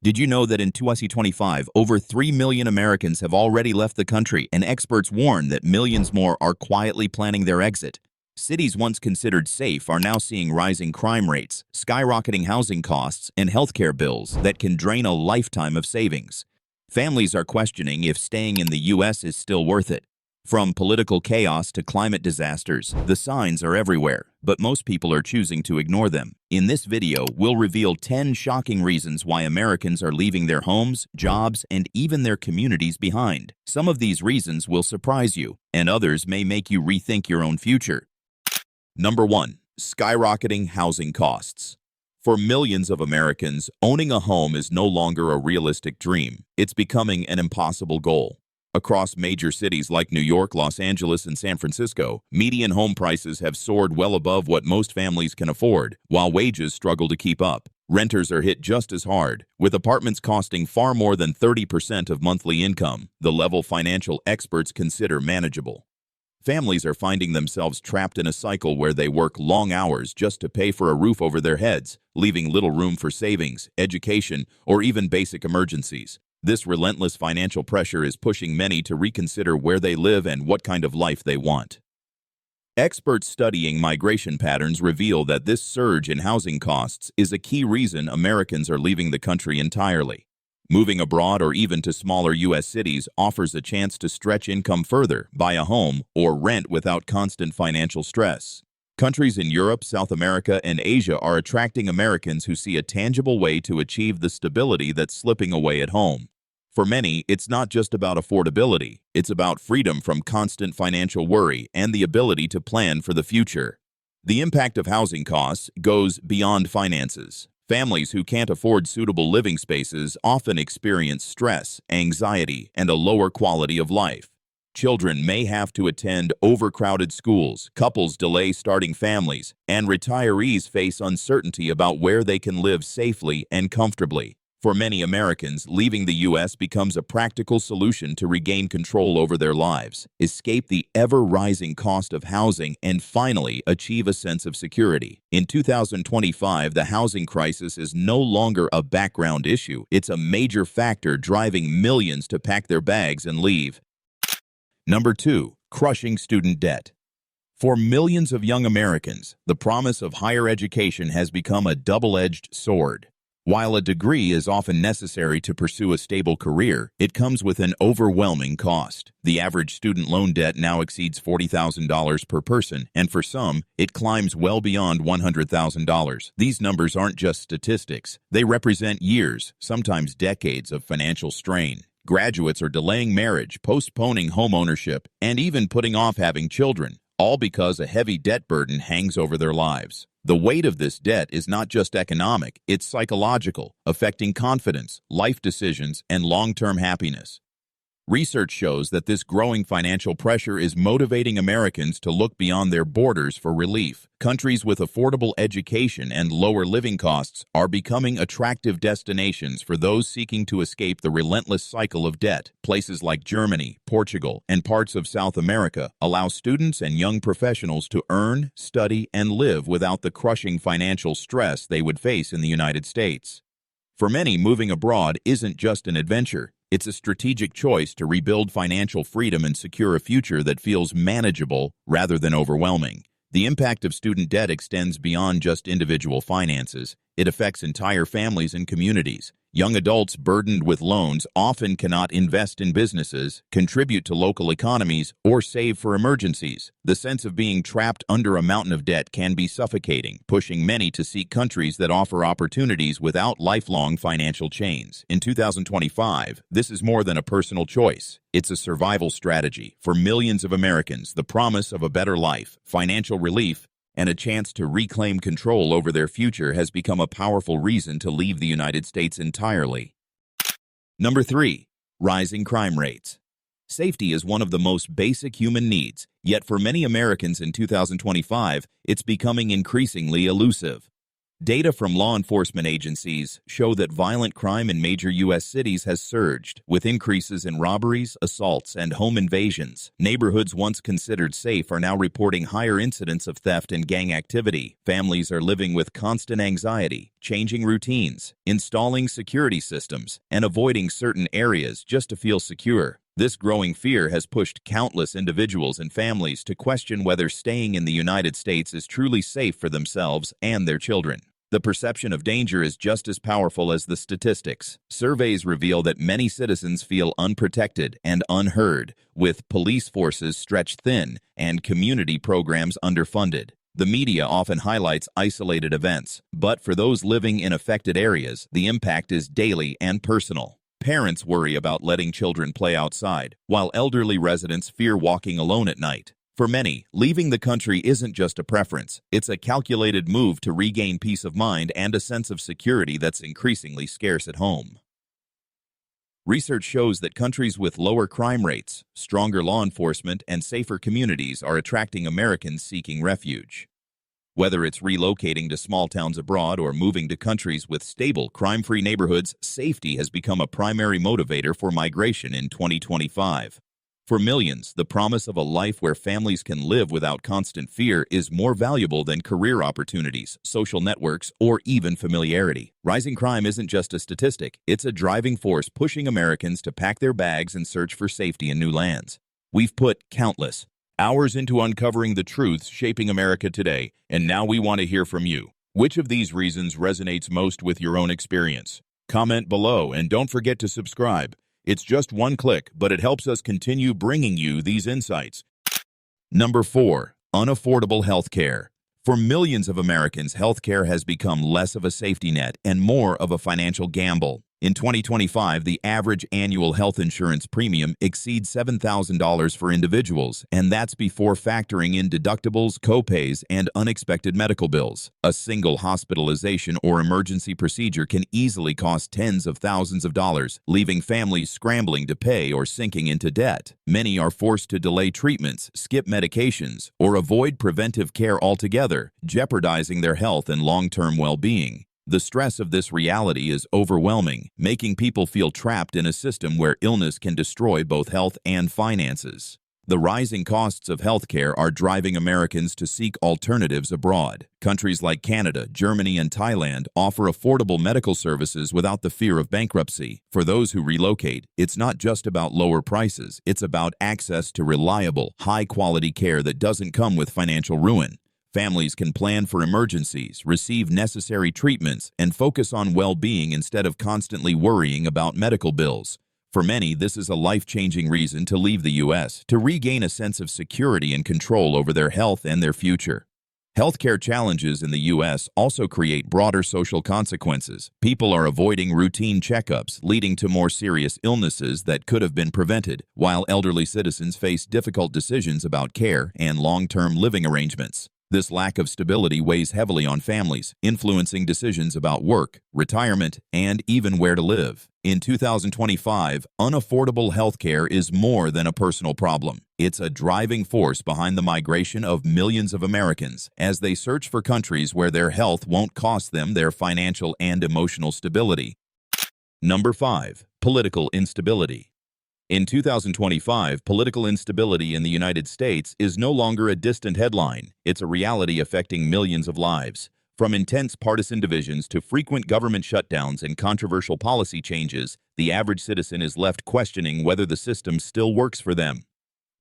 Did you know that in 2025, over 3 million Americans have already left the country, and experts warn that millions more are quietly planning their exit? Cities once considered safe are now seeing rising crime rates, skyrocketing housing costs, and healthcare bills that can drain a lifetime of savings. Families are questioning if staying in the U.S. is still worth it. From political chaos to climate disasters, the signs are everywhere, but most people are choosing to ignore them. In this video, we'll reveal 10 shocking reasons why Americans are leaving their homes, jobs, and even their communities behind. Some of these reasons will surprise you, and others may make you rethink your own future. Number 1. Skyrocketing housing costs. For millions of Americans, owning a home is no longer a realistic dream. It's becoming an impossible goal. Across major cities like New York, Los Angeles, and San Francisco, median home prices have soared well above what most families can afford, while wages struggle to keep up. Renters are hit just as hard, with apartments costing far more than 30% of monthly income, the level financial experts consider manageable. Families are finding themselves trapped in a cycle where they work long hours just to pay for a roof over their heads, leaving little room for savings, education, or even basic emergencies. This relentless financial pressure is pushing many to reconsider where they live and what kind of life they want. Experts studying migration patterns reveal that this surge in housing costs is a key reason Americans are leaving the country entirely. Moving abroad or even to smaller U.S. cities offers a chance to stretch income further, buy a home, or rent without constant financial stress. Countries in Europe, South America, and Asia are attracting Americans who see a tangible way to achieve the stability that's slipping away at home. For many, it's not just about affordability, it's about freedom from constant financial worry and the ability to plan for the future. The impact of housing costs goes beyond finances. Families who can't afford suitable living spaces often experience stress, anxiety, and a lower quality of life. Children may have to attend overcrowded schools, couples delay starting families, and retirees face uncertainty about where they can live safely and comfortably. For many Americans, leaving the U.S. becomes a practical solution to regain control over their lives, escape the ever-rising cost of housing, and finally achieve a sense of security. In 2025, the housing crisis is no longer a background issue. It's a major factor driving millions to pack their bags and leave. Number 2. Crushing student debt. For millions of young Americans, the promise of higher education has become a double-edged sword. While a degree is often necessary to pursue a stable career, it comes with an overwhelming cost. The average student loan debt now exceeds $40,000 per person, and for some, it climbs well beyond $100,000. These numbers aren't just statistics. They represent years, sometimes decades of financial strain. Graduates are delaying marriage, postponing home ownership, and even putting off having children, all because a heavy debt burden hangs over their lives. The weight of this debt is not just economic, it's psychological, affecting confidence, life decisions, and long-term happiness. Research shows that this growing financial pressure is motivating Americans to look beyond their borders for relief. Countries with affordable education and lower living costs are becoming attractive destinations for those seeking to escape the relentless cycle of debt. Places like Germany, Portugal, and parts of South America allow students and young professionals to earn, study, and live without the crushing financial stress they would face in the United States. For many, moving abroad isn't just an adventure. It's a strategic choice to rebuild financial freedom and secure a future that feels manageable rather than overwhelming. The impact of student debt extends beyond just individual finances. It affects entire families and communities. Young adults burdened with loans often cannot invest in businesses, contribute to local economies, or save for emergencies. The sense of being trapped under a mountain of debt can be suffocating, pushing many to seek countries that offer opportunities without lifelong financial chains. In 2025, this is more than a personal choice. It's a survival strategy. For millions of Americans, the promise of a better life, financial relief, and a chance to reclaim control over their future has become a powerful reason to leave the United States entirely. Number 3. Rising crime rates. Safety is one of the most basic human needs, yet for many Americans in 2025, it's becoming increasingly elusive. Data from law enforcement agencies show that violent crime in major U.S. cities has surged, with increases in robberies, assaults, and home invasions. Neighborhoods once considered safe are now reporting higher incidents of theft and gang activity. Families are living with constant anxiety, changing routines, installing security systems, and avoiding certain areas just to feel secure. This growing fear has pushed countless individuals and families to question whether staying in the United States is truly safe for themselves and their children. The perception of danger is just as powerful as the statistics. Surveys reveal that many citizens feel unprotected and unheard, with police forces stretched thin and community programs underfunded. The media often highlights isolated events, but for those living in affected areas, the impact is daily and personal. Parents worry about letting children play outside, while elderly residents fear walking alone at night. For many, leaving the country isn't just a preference, it's a calculated move to regain peace of mind and a sense of security that's increasingly scarce at home. Research shows that countries with lower crime rates, stronger law enforcement, and safer communities are attracting Americans seeking refuge. Whether it's relocating to small towns abroad or moving to countries with stable, crime-free neighborhoods, safety has become a primary motivator for migration in 2025. For millions, the promise of a life where families can live without constant fear is more valuable than career opportunities, social networks, or even familiarity. Rising crime isn't just a statistic, it's a driving force pushing Americans to pack their bags and search for safety in new lands. We've put countless hours into uncovering the truths shaping America today, and now we want to hear from you. Which of these reasons resonates most with your own experience? Comment below and don't forget to subscribe. It's just one click, but it helps us continue bringing you these insights. Number 4. Unaffordable healthcare. For millions of Americans, healthcare has become less of a safety net and more of a financial gamble. In 2025, the average annual health insurance premium exceeds $7,000 for individuals, and that's before factoring in deductibles, copays, and unexpected medical bills. A single hospitalization or emergency procedure can easily cost tens of thousands of dollars, leaving families scrambling to pay or sinking into debt. Many are forced to delay treatments, skip medications, or avoid preventive care altogether, jeopardizing their health and long-term well-being. The stress of this reality is overwhelming, making people feel trapped in a system where illness can destroy both health and finances. The rising costs of healthcare are driving Americans to seek alternatives abroad. Countries like Canada, Germany, and Thailand offer affordable medical services without the fear of bankruptcy. For those who relocate, it's not just about lower prices, it's about access to reliable, high-quality care that doesn't come with financial ruin. Families can plan for emergencies, receive necessary treatments, and focus on well-being instead of constantly worrying about medical bills. For many, this is a life-changing reason to leave the U.S., to regain a sense of security and control over their health and their future. Healthcare challenges in the U.S. also create broader social consequences. People are avoiding routine checkups, leading to more serious illnesses that could have been prevented, while elderly citizens face difficult decisions about care and long-term living arrangements. This lack of stability weighs heavily on families, influencing decisions about work, retirement, and even where to live. In 2025, unaffordable healthcare is more than a personal problem. It's a driving force behind the migration of millions of Americans as they search for countries where their health won't cost them their financial and emotional stability. Number 5. Political instability. In 2025, political instability in the United States is no longer a distant headline. It's a reality affecting millions of lives. From intense partisan divisions to frequent government shutdowns and controversial policy changes, the average citizen is left questioning whether the system still works for them.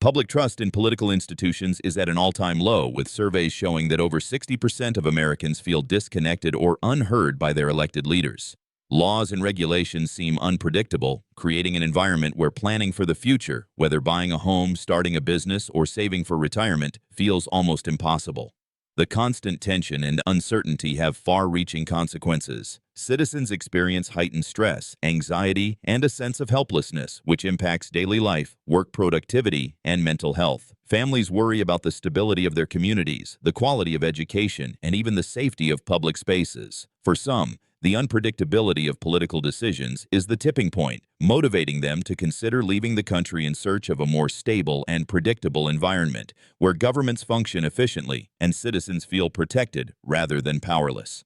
Public trust in political institutions is at an all-time low, with surveys showing that over 60% of Americans feel disconnected or unheard by their elected leaders. Laws and regulations seem unpredictable, creating an environment where planning for the future, whether buying a home, starting a business, or saving for retirement, feels almost impossible. The constant tension and uncertainty have far-reaching consequences. Citizens experience heightened stress, anxiety, and a sense of helplessness, which impacts daily life, work productivity, and mental health. Families worry about the stability of their communities, the quality of education, and even the safety of public spaces. For some, the unpredictability of political decisions is the tipping point, motivating them to consider leaving the country in search of a more stable and predictable environment, where governments function efficiently and citizens feel protected rather than powerless.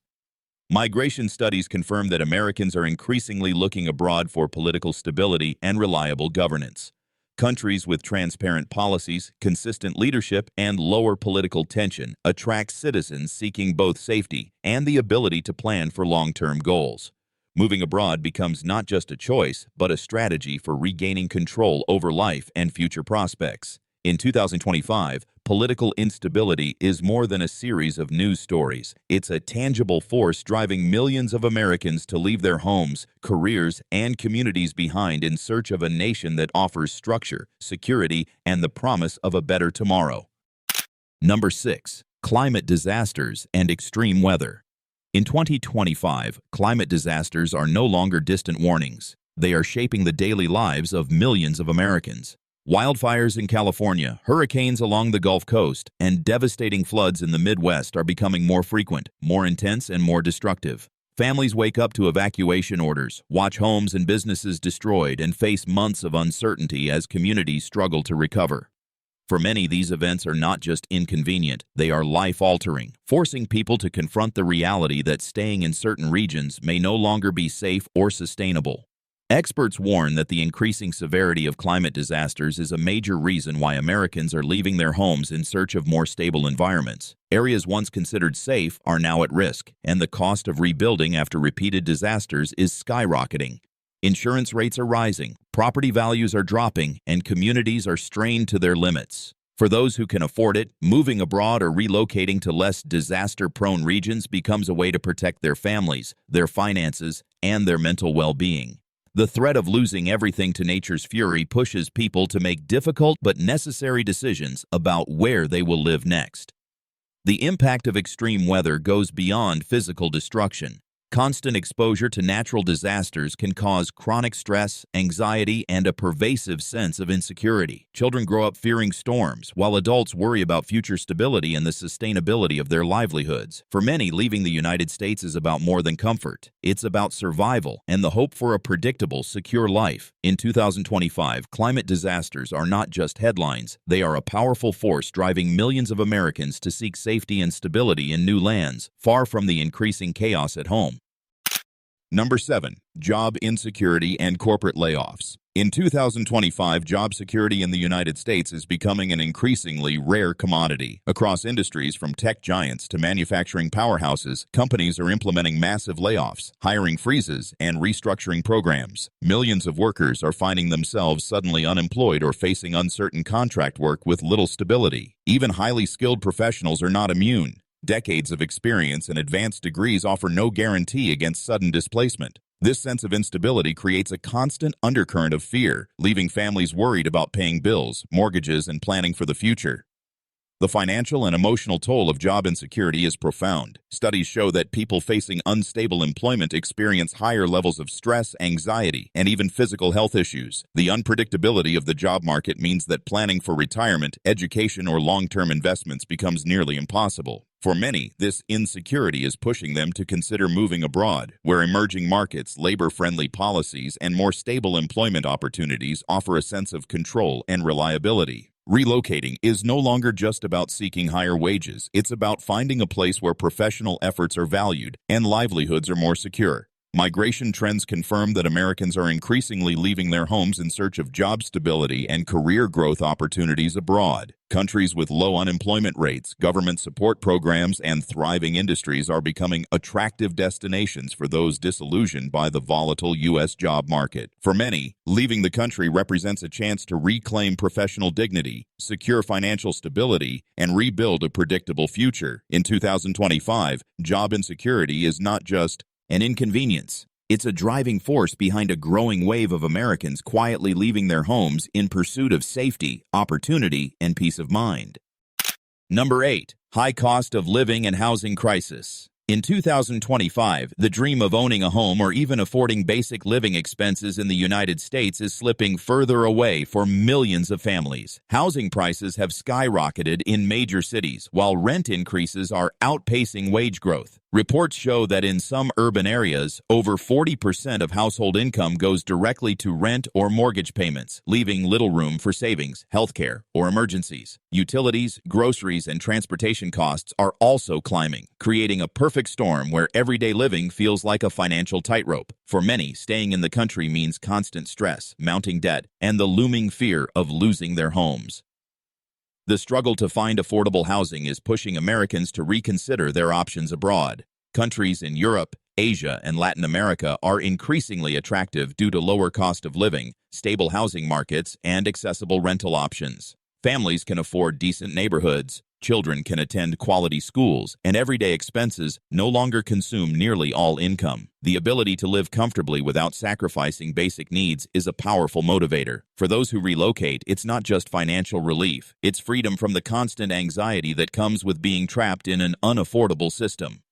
Migration studies confirm that Americans are increasingly looking abroad for political stability and reliable governance. Countries with transparent policies, consistent leadership, and lower political tension attract citizens seeking both safety and the ability to plan for long-term goals. Moving abroad becomes not just a choice, but a strategy for regaining control over life and future prospects. In 2025, political instability is more than a series of news stories. It's a tangible force driving millions of Americans to leave their homes, careers, and communities behind in search of a nation that offers structure, security, and the promise of a better tomorrow. Number 6. Climate disasters and extreme weather. In 2025, climate disasters are no longer distant warnings. They are shaping the daily lives of millions of Americans. Wildfires in California, hurricanes along the Gulf Coast, and devastating floods in the Midwest are becoming more frequent, more intense, and more destructive. Families wake up to evacuation orders, watch homes and businesses destroyed, and face months of uncertainty as communities struggle to recover. For many, these events are not just inconvenient, they are life-altering, forcing people to confront the reality that staying in certain regions may no longer be safe or sustainable. Experts warn that the increasing severity of climate disasters is a major reason why Americans are leaving their homes in search of more stable environments. Areas once considered safe are now at risk, and the cost of rebuilding after repeated disasters is skyrocketing. Insurance rates are rising, property values are dropping, and communities are strained to their limits. For those who can afford it, moving abroad or relocating to less disaster-prone regions becomes a way to protect their families, their finances, and their mental well-being. The threat of losing everything to nature's fury pushes people to make difficult but necessary decisions about where they will live next. The impact of extreme weather goes beyond physical destruction. Constant exposure to natural disasters can cause chronic stress, anxiety, and a pervasive sense of insecurity. Children grow up fearing storms, while adults worry about future stability and the sustainability of their livelihoods. For many, leaving the United States is about more than comfort. It's about survival and the hope for a predictable, secure life. In 2025, climate disasters are not just headlines. They are a powerful force driving millions of Americans to seek safety and stability in new lands, far from the increasing chaos at home. Number 7. Job insecurity and corporate layoffs. In 2025, job security in the United States is becoming an increasingly rare commodity. Across industries from tech giants to manufacturing powerhouses, companies are implementing massive layoffs, hiring freezes, and restructuring programs. Millions of workers are finding themselves suddenly unemployed or facing uncertain contract work with little stability. Even highly skilled professionals are not immune. Decades of experience and advanced degrees offer no guarantee against sudden displacement. This sense of instability creates a constant undercurrent of fear, leaving families worried about paying bills, mortgages, and planning for the future. The financial and emotional toll of job insecurity is profound. Studies show that people facing unstable employment experience higher levels of stress, anxiety, and even physical health issues. The unpredictability of the job market means that planning for retirement, education, or long-term investments becomes nearly impossible. For many, this insecurity is pushing them to consider moving abroad, where emerging markets, labor-friendly policies, and more stable employment opportunities offer a sense of control and reliability. Relocating is no longer just about seeking higher wages. It's about finding a place where professional efforts are valued and livelihoods are more secure. Migration trends confirm that Americans are increasingly leaving their homes in search of job stability and career growth opportunities abroad. Countries with low unemployment rates, government support programs, and thriving industries are becoming attractive destinations for those disillusioned by the volatile U.S. job market. For many, leaving the country represents a chance to reclaim professional dignity, secure financial stability, and rebuild a predictable future. In 2025, job insecurity is not just an inconvenience. It's a driving force behind a growing wave of Americans quietly leaving their homes in pursuit of safety, opportunity, and peace of mind. Number 8. High cost of living and housing crisis. In 2025, the dream of owning a home or even affording basic living expenses in the United States is slipping further away for millions of families. Housing prices have skyrocketed in major cities, while rent increases are outpacing wage growth. Reports show that in some urban areas, over 40% of household income goes directly to rent or mortgage payments, leaving little room for savings, healthcare, or emergencies. Utilities, groceries, and transportation costs are also climbing, creating a perfect storm where everyday living feels like a financial tightrope. For many, staying in the country means constant stress, mounting debt, and the looming fear of losing their homes. The struggle to find affordable housing is pushing Americans to reconsider their options abroad. Countries in Europe, Asia, and Latin America are increasingly attractive due to lower cost of living, stable housing markets, and accessible rental options. Families can afford decent neighborhoods, children can attend quality schools, and everyday expenses no longer consume nearly all income. The ability to live comfortably without sacrificing basic needs is a powerful motivator. For those who relocate, it's not just financial relief, it's freedom from the constant anxiety that comes with being trapped in an unaffordable system.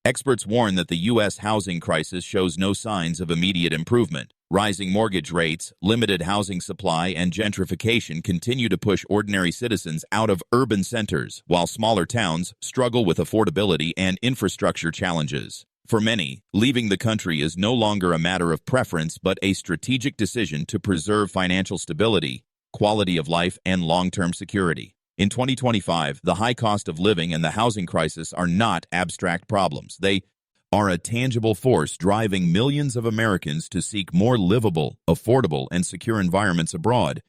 Experts warn that the U.S. housing crisis shows no signs of immediate improvement. Rising mortgage rates, limited housing supply, and gentrification continue to push ordinary citizens out of urban centers, while smaller towns struggle with affordability and infrastructure challenges. For many, leaving the country is no longer a matter of preference but a strategic decision to preserve financial stability, quality of life, and long-term security. In 2025, the high cost of living and the housing crisis are not abstract problems. They are a tangible force driving millions of Americans to seek more livable, affordable, and secure environments abroad.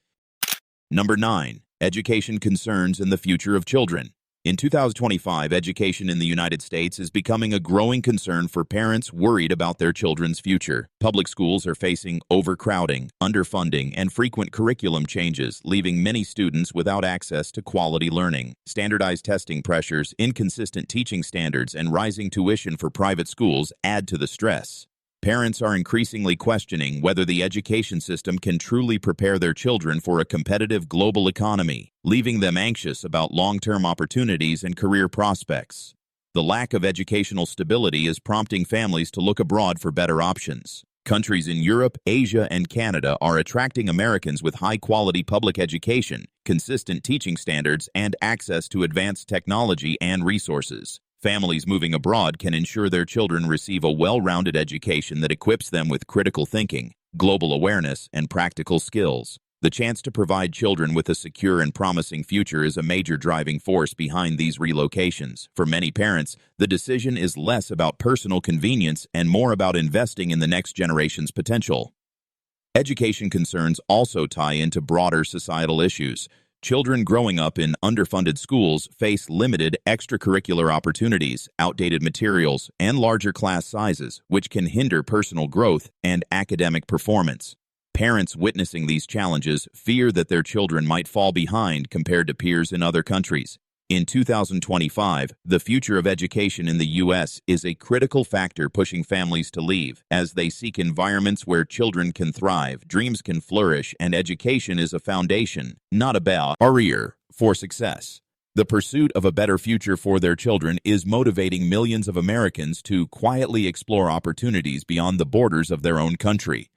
Number 9. Education concerns and the future of children. In 2025, education in the United States is becoming a growing concern for parents worried about their children's future. Public schools are facing overcrowding, underfunding, and frequent curriculum changes, leaving many students without access to quality learning. Standardized testing pressures, inconsistent teaching standards, and rising tuition for private schools add to the stress. Parents are increasingly questioning whether the education system can truly prepare their children for a competitive global economy, leaving them anxious about long-term opportunities and career prospects. The lack of educational stability is prompting families to look abroad for better options. Countries in Europe, Asia, and Canada are attracting Americans with high-quality public education, consistent teaching standards, and access to advanced technology and resources. Families moving abroad can ensure their children receive a well-rounded education that equips them with critical thinking, global awareness, and practical skills. The chance to provide children with a secure and promising future is a major driving force behind these relocations. For many parents, the decision is less about personal convenience and more about investing in the next generation's potential. Education concerns also tie into broader societal issues. Children growing up in underfunded schools face limited extracurricular opportunities, outdated materials, and larger class sizes, which can hinder personal growth and academic performance. Parents witnessing these challenges fear that their children might fall behind compared to peers in other countries. In 2025, the future of education in the U.S. is a critical factor pushing families to leave, as they seek environments where children can thrive, dreams can flourish, and education is a foundation, not a barrier, for success. The pursuit of a better future for their children is motivating millions of Americans to quietly explore opportunities beyond the borders of their own country.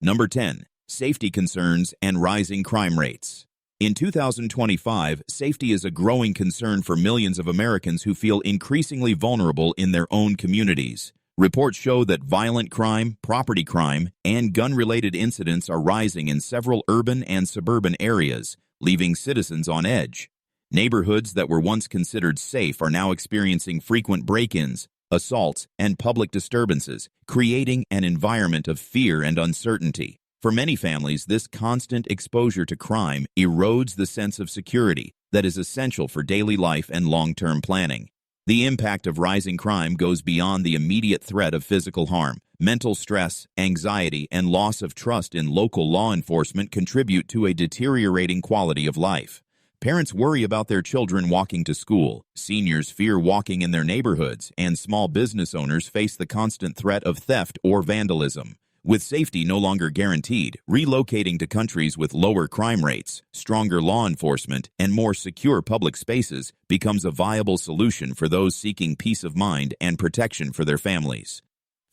Number 10. Safety concerns and rising crime rates. In 2025, safety is a growing concern for millions of Americans who feel increasingly vulnerable in their own communities. Reports show that violent crime, property crime, and gun-related incidents are rising in several urban and suburban areas, leaving citizens on edge. Neighborhoods that were once considered safe are now experiencing frequent break-ins, assaults, and public disturbances, creating an environment of fear and uncertainty. For many families, this constant exposure to crime erodes the sense of security that is essential for daily life and long-term planning. The impact of rising crime goes beyond the immediate threat of physical harm. Mental stress, anxiety, and loss of trust in local law enforcement contribute to a deteriorating quality of life. Parents worry about their children walking to school, seniors fear walking in their neighborhoods, and small business owners face the constant threat of theft or vandalism. With safety no longer guaranteed, relocating to countries with lower crime rates, stronger law enforcement, and more secure public spaces becomes a viable solution for those seeking peace of mind and protection for their families.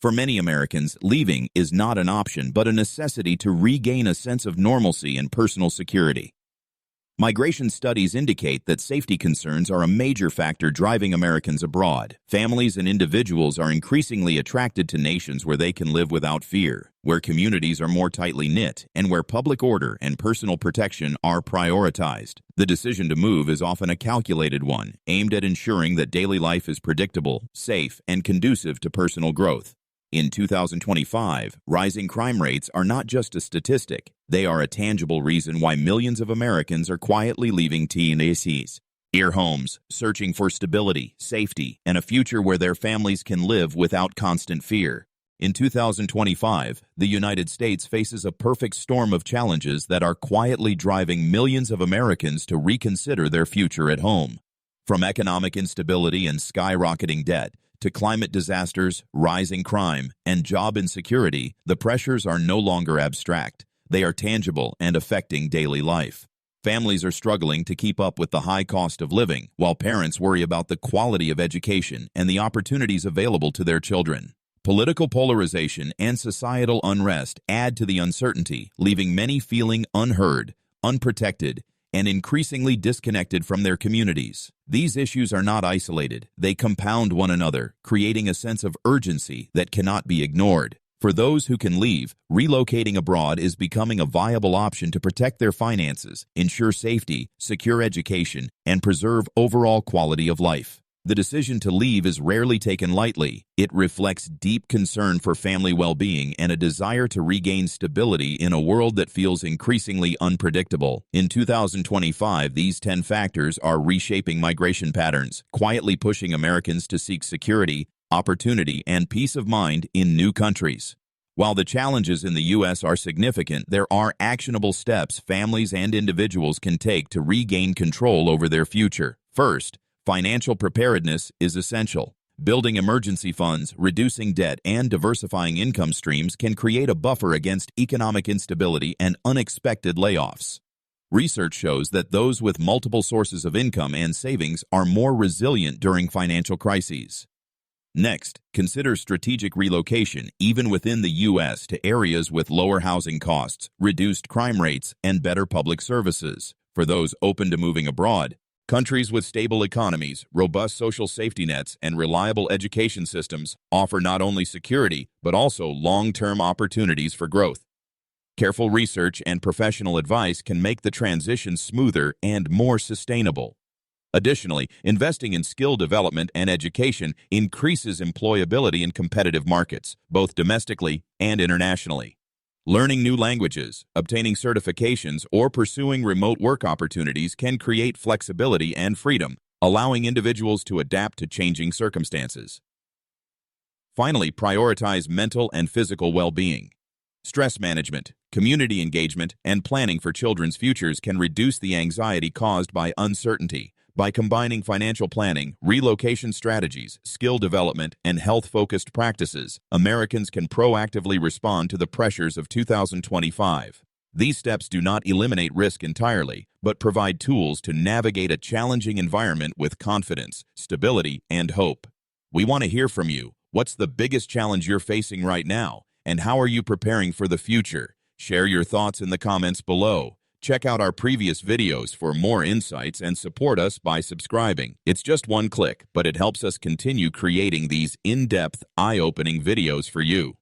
For many Americans, leaving is not an option but a necessity to regain a sense of normalcy and personal security. Migration studies indicate that safety concerns are a major factor driving Americans abroad. Families and individuals are increasingly attracted to nations where they can live without fear, where communities are more tightly knit, and where public order and personal protection are prioritized. The decision to move is often a calculated one, aimed at ensuring that daily life is predictable, safe, and conducive to personal growth. In 2025, rising crime rates are not just a statistic. They are a tangible reason why millions of Americans are quietly leaving TNACs, their homes, searching for stability, safety, and a future where their families can live without constant fear. In 2025, the United States faces a perfect storm of challenges that are quietly driving millions of Americans to reconsider their future at home. From economic instability and skyrocketing debt, to climate disasters, rising crime, and job insecurity, the pressures are no longer abstract. They are tangible and affecting daily life. Families are struggling to keep up with the high cost of living, while parents worry about the quality of education and the opportunities available to their children. Political polarization and societal unrest add to the uncertainty, leaving many feeling unheard, unprotected, and increasingly disconnected from their communities. These issues are not isolated. They compound one another, creating a sense of urgency that cannot be ignored. For those who can leave, relocating abroad is becoming a viable option to protect their finances, ensure safety, secure education, and preserve overall quality of life. The decision to leave is rarely taken lightly. It reflects deep concern for family well-being and a desire to regain stability in a world that feels increasingly unpredictable. In 2025, these 10 factors are reshaping migration patterns, quietly pushing Americans to seek security, opportunity, and peace of mind in new countries. While the challenges in the U.S. are significant, there are actionable steps families and individuals can take to regain control over their future. First, financial preparedness is essential. Building emergency funds, reducing debt, and diversifying income streams can create a buffer against economic instability and unexpected layoffs. Research shows that those with multiple sources of income and savings are more resilient during financial crises. Next, consider strategic relocation, even within the U.S., to areas with lower housing costs, reduced crime rates, and better public services. For those open to moving abroad, countries with stable economies, robust social safety nets, and reliable education systems offer not only security, but also long-term opportunities for growth. Careful research and professional advice can make the transition smoother and more sustainable. Additionally, investing in skill development and education increases employability in competitive markets, both domestically and internationally. Learning new languages, obtaining certifications, or pursuing remote work opportunities can create flexibility and freedom, allowing individuals to adapt to changing circumstances. Finally, prioritize mental and physical well-being. Stress management, community engagement, and planning for children's futures can reduce the anxiety caused by uncertainty. By combining financial planning, relocation strategies, skill development, and health-focused practices, Americans can proactively respond to the pressures of 2025. These steps do not eliminate risk entirely, but provide tools to navigate a challenging environment with confidence, stability, and hope. We want to hear from you. What's the biggest challenge you're facing right now, and how are you preparing for the future? Share your thoughts in the comments below. Check out our previous videos for more insights and support us by subscribing. It's just one click, but it helps us continue creating these in-depth, eye-opening videos for you.